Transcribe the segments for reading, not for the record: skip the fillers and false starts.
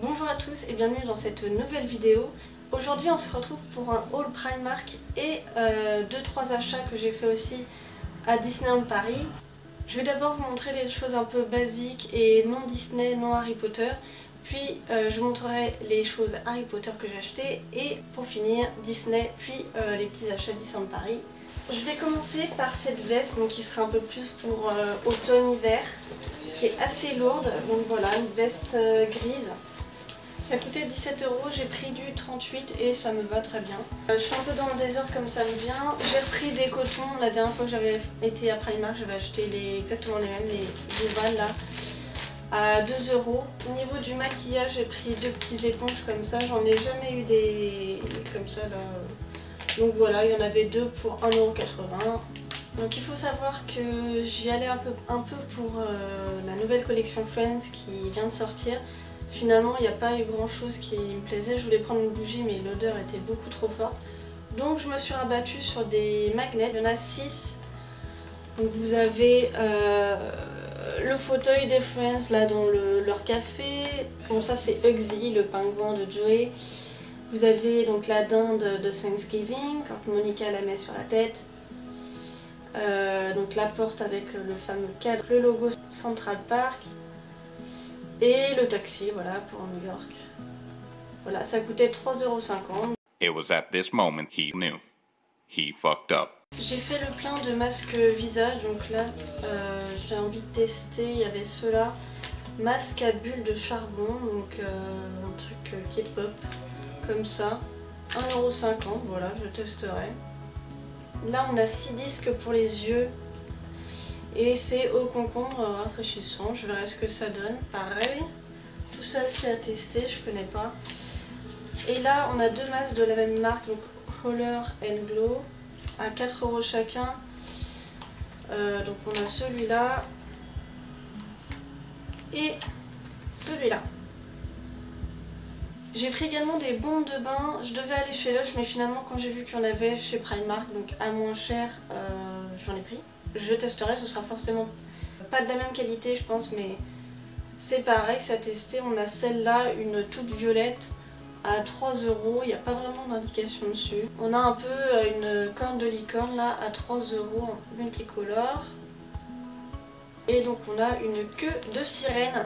Bonjour à tous et bienvenue dans cette nouvelle vidéo. Aujourd'hui on se retrouve pour un haul Primark et 2-3 achats que j'ai fait aussi à Disneyland Paris. Je vais d'abord vous montrer les choses un peu basiques et non Disney, non Harry Potter. Puis je vous montrerai les choses Harry Potter que j'ai achetées et pour finir Disney, puis les petits achats Disneyland Paris. Je vais commencer par cette veste donc qui sera un peu plus pour automne-hiver, qui est assez lourde. Donc voilà, une veste grise. Ça coûtait 17 €, j'ai pris du 38 et ça me va très bien. Je suis un peu dans le désordre comme ça me vient. J'ai repris des cotons. La dernière fois que j'avais été à Primark, j'avais acheté exactement les mêmes, les Duval là, à 2 €. Au niveau du maquillage, j'ai pris deux petites éponges comme ça. J'en ai jamais eu des comme ça là. Donc voilà, il y en avait deux pour 1,80 €. Donc il faut savoir que j'y allais un peu pour la nouvelle collection Friends qui vient de sortir. Finalement, il n'y a pas eu grand chose qui me plaisait. Je voulais prendre une bougie, mais l'odeur était beaucoup trop forte. Donc je me suis rabattue sur des magnets. Il y en a 6. Donc vous avez le fauteuil des Friends là dans leur café. Bon, ça c'est Hugsy, le pingouin de Joey. Vous avez donc la dinde de Thanksgiving quand Monica la met sur la tête. Donc la porte avec le fameux cadre, le logo Central Park. Et le taxi, voilà, pour New York. Voilà, ça coûtait 3,50 €. It was at this moment he knew. He fucked up. J'ai fait le plein de masques visage, donc là, j'ai envie de tester, il y avait ceux-là. Masque à bulles de charbon, donc un truc K-pop, comme ça. 1,50 €, voilà, je testerai. Là, on a 6 disques pour les yeux. Et c'est au concombre rafraîchissant, je verrai ce que ça donne, pareil. Tout ça c'est à tester, je connais pas. Et là on a deux masques de la même marque, donc Color and Glow, à 4 € chacun. Donc on a celui-là et celui-là. J'ai pris également des bombes de bain, je devais aller chez Lush mais finalement quand j'ai vu qu'il y en avait chez Primark, donc à moins cher, j'en ai pris. Je testerai, ce sera forcément pas de la même qualité je pense, mais c'est pareil, c'est à tester. On a celle-là, une toute violette à 3 €, il n'y a pas vraiment d'indication dessus. On a un peu une corne de licorne là à 3 € en multicolore. Et donc on a une queue de sirène,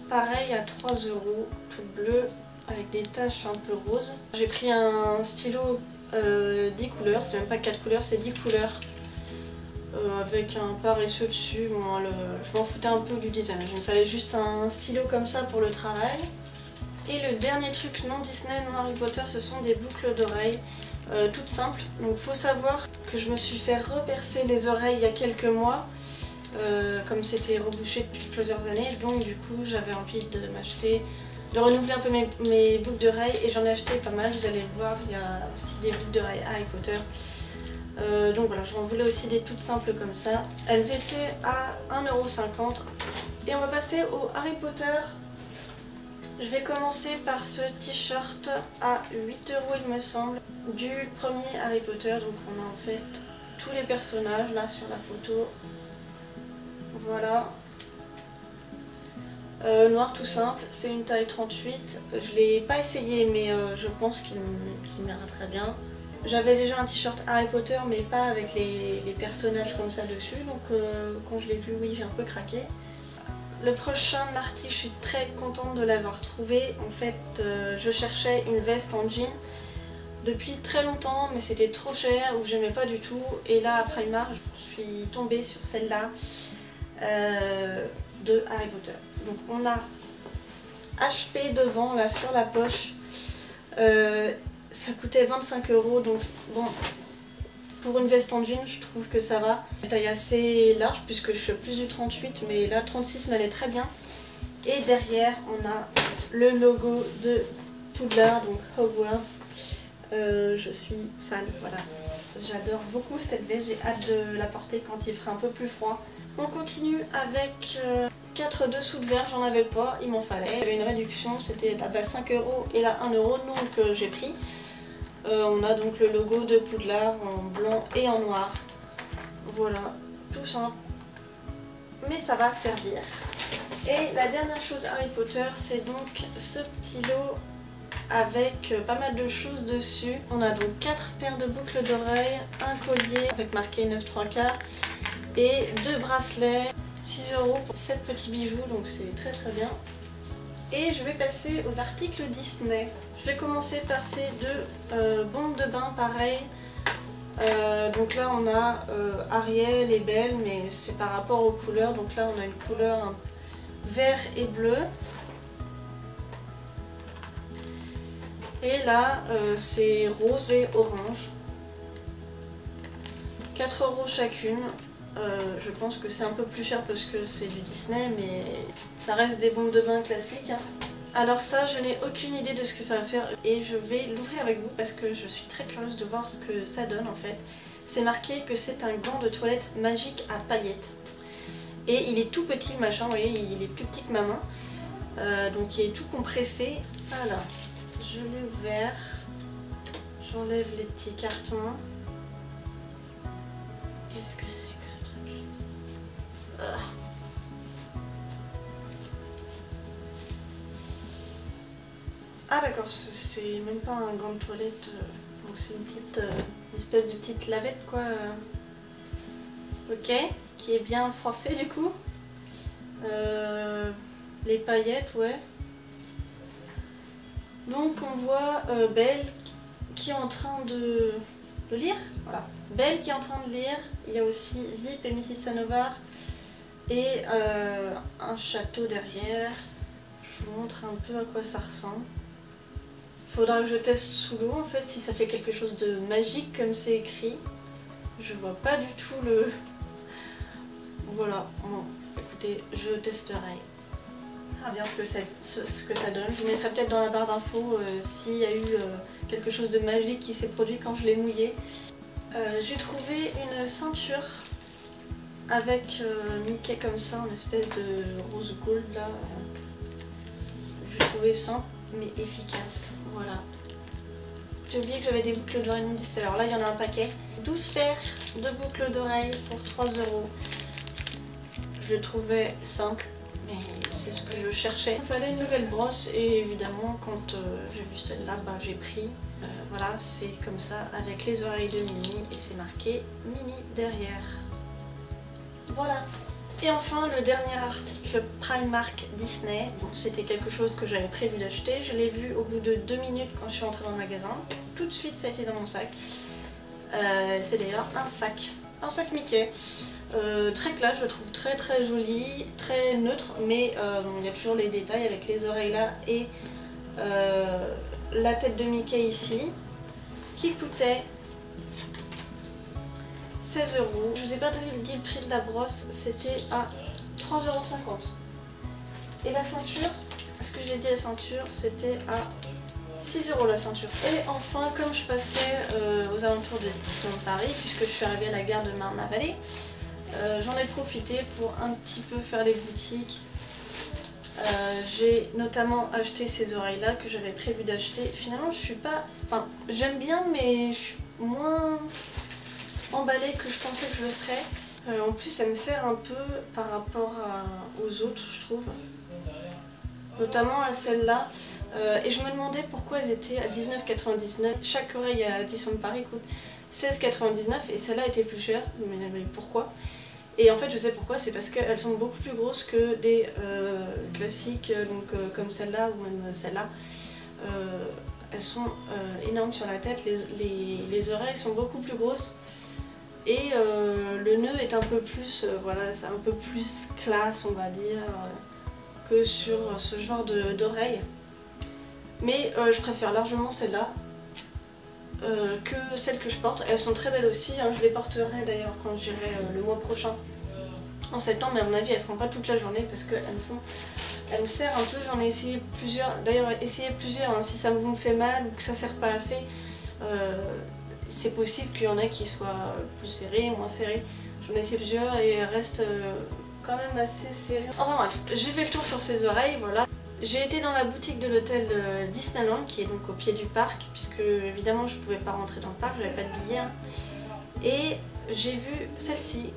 pareil à 3 €, toute bleue avec des taches un peu roses. J'ai pris un stylo 10 couleurs, c'est même pas 4 couleurs, c'est 10 couleurs. Avec un paresseux dessus, bon, je m'en foutais un peu du design, il me fallait juste un stylo comme ça pour le travail. Et le dernier truc non Disney, non Harry Potter, ce sont des boucles d'oreilles toutes simples. Donc faut savoir que je me suis fait repercer les oreilles il y a quelques mois, comme c'était rebouché depuis plusieurs années, donc du coup j'avais envie de m'acheter, de renouveler un peu mes boucles d'oreilles et j'en ai acheté pas mal, vous allez le voir, il y a aussi des boucles d'oreilles Harry Potter. Donc voilà, j'en voulais aussi des toutes simples comme ça. Elles étaient à 1,50 €. Et on va passer au Harry Potter. Je vais commencer par ce t-shirt à 8 € il me semble, du premier Harry Potter. Donc on a en fait tous les personnages là sur la photo. Voilà. Noir tout simple, c'est une taille 38. Je l'ai pas essayé mais je pense qu'il m'ira très bien. J'avais déjà un t-shirt Harry Potter mais pas avec les personnages comme ça dessus, donc quand je l'ai vu, oui, j'ai un peu craqué. Le prochain article, je suis très contente de l'avoir trouvé. En fait, je cherchais une veste en jean depuis très longtemps mais c'était trop cher ou j'aimais pas du tout. Et là à Primark, je suis tombée sur celle-là de Harry Potter. Donc on a HP devant là sur la poche. Ça coûtait 25 €, donc bon, pour une veste en jean, je trouve que ça va. Une taille assez large puisque je suis plus du 38, mais là 36 m'allait très bien. Et derrière, on a le logo de Poudlard, donc Hogwarts. Je suis fan, voilà. J'adore beaucoup cette veste, j'ai hâte de la porter quand il fera un peu plus froid. On continue avec 4 dessous de verre, j'en avais pas, il m'en fallait. Il y avait une réduction, c'était à base 5 € et là 1 €, donc j'ai pris. On a donc le logo de Poudlard en blanc et en noir. Voilà, tout simple. Mais ça va servir. Et la dernière chose Harry Potter, c'est donc ce petit lot avec pas mal de choses dessus. On a donc 4 paires de boucles d'oreilles, un collier avec marqué 9 3/4 et 2 bracelets, 6 € pour 7 petits bijoux, donc c'est très très bien. Et je vais passer aux articles Disney. Je vais commencer par ces deux bombes de bain pareil. Donc là on a Ariel et Belle, mais c'est par rapport aux couleurs. Donc là on a une couleur vert et bleu. Et là c'est rose et orange. 4 € chacune. Je pense que c'est un peu plus cher parce que c'est du Disney, mais ça reste des bombes de bain classiques. Hein. Alors ça, je n'ai aucune idée de ce que ça va faire et je vais l'ouvrir avec vous parce que je suis très curieuse de voir ce que ça donne en fait. C'est marqué que c'est un gant de toilette magique à paillettes. Et il est tout petit le machin, vous voyez, il est plus petit que ma main. Donc il est tout compressé. Alors, je l'ai ouvert. J'enlève les petits cartons. Qu'est-ce que c'est que ce truc? Ah d'accord, c'est même pas un gant de toilette, donc c'est une petite une espèce de petite lavette quoi. Ok, qui est bien français du coup. Les paillettes, ouais. Donc on voit Belle qui est en train de lire. Voilà. Belle qui est en train de lire. Il y a aussi Zip et Mrs. Sanovar. Et un château derrière. Je vous montre un peu à quoi ça ressemble. Faudra que je teste sous l'eau en fait si ça fait quelque chose de magique comme c'est écrit. Je vois pas du tout le... Voilà, bon, écoutez, je testerai. On verra bien ce que ça donne. Je vous mettrai peut-être dans la barre d'infos s'il y a eu quelque chose de magique qui s'est produit quand je l'ai mouillé. J'ai trouvé une ceinture avec Mickey comme ça, en espèce de rose gold là. J'ai trouvé simple mais efficace, voilà. J'ai oublié que j'avais des boucles d'oreilles non distillées. Alors là il y en a un paquet. 12 paires de boucles d'oreilles pour 3 €. Je le trouvais simple, mais c'est ce que je cherchais. Il fallait une nouvelle brosse et évidemment quand j'ai vu celle-là, bah, j'ai pris. Voilà, c'est comme ça avec les oreilles de Minnie et c'est marqué Minnie derrière. Voilà. Et enfin le dernier article Primark Disney. Bon, c'était quelque chose que j'avais prévu d'acheter. Je l'ai vu au bout de 2 minutes quand je suis entrée dans le magasin. Tout de suite ça a été dans mon sac. C'est d'ailleurs un sac Mickey. Très classe, je le trouve très très joli, très neutre, mais il y a toujours les détails avec les oreilles là et la tête de Mickey ici, qui coûtait 16 €. Je vous ai pas dit le prix de la brosse, c'était à 3,50 €. Et la ceinture, ce que j'ai dit la ceinture, c'était à 6 € la ceinture. Et enfin, comme je passais aux alentours de Disneyland Paris, puisque je suis arrivée à la gare de Marne-la-Vallée, j'en ai profité pour un petit peu faire les boutiques. J'ai notamment acheté ces oreilles là que j'avais prévu d'acheter. Finalement je suis pas... Enfin j'aime bien mais je suis moins emballée que je pensais que je le serais. En plus ça me sert un peu par rapport aux autres je trouve. Notamment à celle-là. Et je me demandais pourquoi elles étaient à 19,99 €. Chaque oreille à Disneyland Paris coûte 16,99 € et celle-là était plus chère. Mais pourquoi? Et en fait je sais pourquoi, c'est parce qu'elles sont beaucoup plus grosses que des classiques donc, comme celle-là ou même celle-là. Elles sont énormes sur la tête, les oreilles sont beaucoup plus grosses et le nœud est un peu plus, voilà, c'est un peu plus classe on va dire que sur ce genre d'oreilles. Mais je préfère largement celle-là que celles que je porte. Elles sont très belles aussi, hein. Je les porterai d'ailleurs quand j'irai le mois prochain en septembre, mais à mon avis elles ne feront pas toute la journée parce qu'elles me serrent un peu. J'en ai essayé plusieurs, d'ailleurs essayé plusieurs, hein. Si ça me fait mal ou que ça ne serre pas assez, c'est possible qu'il y en ait qui soient plus serrés, moins serrés. J'en ai essayé plusieurs et elles restent quand même assez serrées. Enfin bref, j'ai fait le tour sur ces oreilles, voilà. J'ai été dans la boutique de l'hôtel Disneyland qui est donc au pied du parc, puisque évidemment je pouvais pas rentrer dans le parc, j'avais pas de billet. Et j'ai vu celle-ci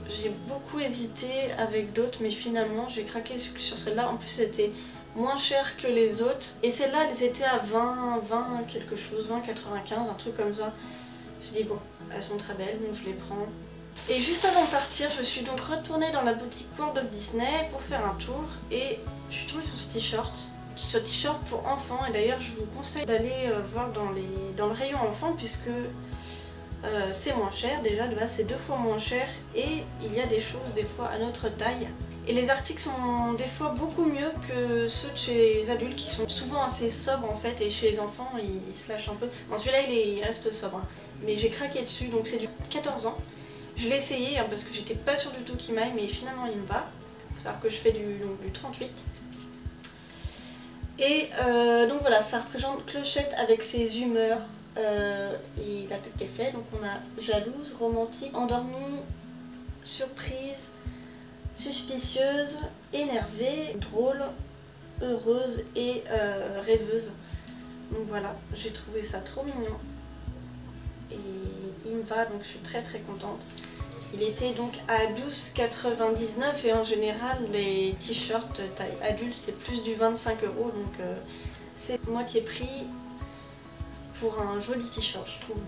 J'ai beaucoup hésité avec d'autres, mais finalement j'ai craqué sur celle-là. En plus c'était moins cher que les autres. Et celle-là, elles étaient à 20 quelque chose, 20,95, un truc comme ça. Je me suis dit bon, elles sont très belles, donc je les prends. Et juste avant de partir, je suis donc retournée dans la boutique World of Disney pour faire un tour. Et je suis tombée sur ce t-shirt. Ce t-shirt pour enfants. Et d'ailleurs, je vous conseille d'aller voir dans le rayon enfants, puisque c'est moins cher. Déjà, de base, c'est 2 fois moins cher. Et il y a des choses, des fois, à notre taille. Et les articles sont des fois beaucoup mieux que ceux de chez les adultes qui sont souvent assez sobres en fait, et chez les enfants ils se lâchent un peu. Bon, celui-là il reste sobre, hein. Mais j'ai craqué dessus, donc c'est du 14 ans. Je l'ai essayé hein, parce que j'étais pas sûre du tout qu'il m'aille, mais finalement il me va. Faut savoir que je fais du 38. Et donc voilà, ça représente Clochette avec ses humeurs et la tête qu'elle fait. Donc on a jalouse, romantique, endormie, surprise, suspicieuse, énervée, drôle, heureuse et rêveuse. Donc voilà, j'ai trouvé ça trop mignon. Et il me va, donc je suis très très contente. Il était donc à 12,99 et en général les t-shirts taille adulte c'est plus du 25 €, donc c'est moitié prix pour un joli t-shirt, je trouve.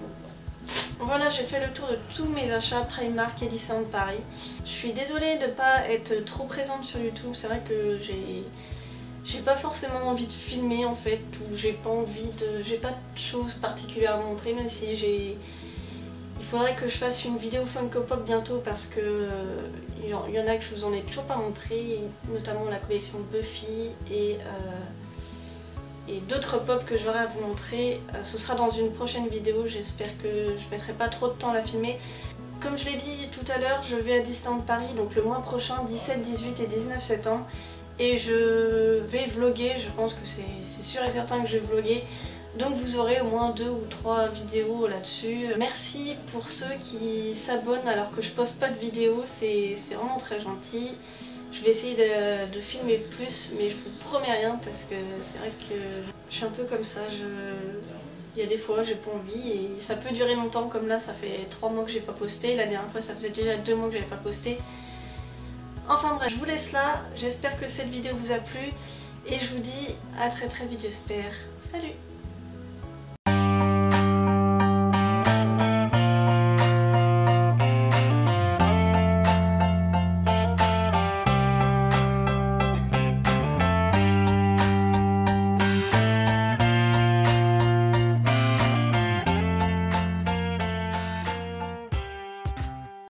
Voilà, j'ai fait le tour de tous mes achats Primark et Disneyland Paris. Je suis désolée de ne pas être trop présente sur YouTube, c'est vrai que j'ai pas forcément envie de filmer en fait, ou j'ai pas de choses particulières à montrer, même si il faudrait que je fasse une vidéo Funko Pop bientôt parce que il y en a que je vous en ai toujours pas montré, notamment la collection Buffy et d'autres pop que j'aurai à vous montrer. Ce sera dans une prochaine vidéo, j'espère que je mettrai pas trop de temps à la filmer. Comme je l'ai dit tout à l'heure, je vais à Disneyland Paris donc le mois prochain, 17, 18 et 19 septembre. Et je vais vlogger, je pense que c'est sûr et certain que je vais vlogger. Donc vous aurez au moins 2 ou 3 vidéos là-dessus. Merci pour ceux qui s'abonnent alors que je poste pas de vidéos, c'est vraiment très gentil. Je vais essayer de filmer plus, mais je vous promets rien parce que c'est vrai que je suis un peu comme ça. Il y a des fois j'ai pas envie et ça peut durer longtemps, comme là ça fait 3 mois que j'ai pas posté. La dernière fois ça faisait déjà 2 mois que j'avais pas posté. Enfin bref, je vous laisse là. J'espère que cette vidéo vous a plu et je vous dis à très très vite j'espère. Salut!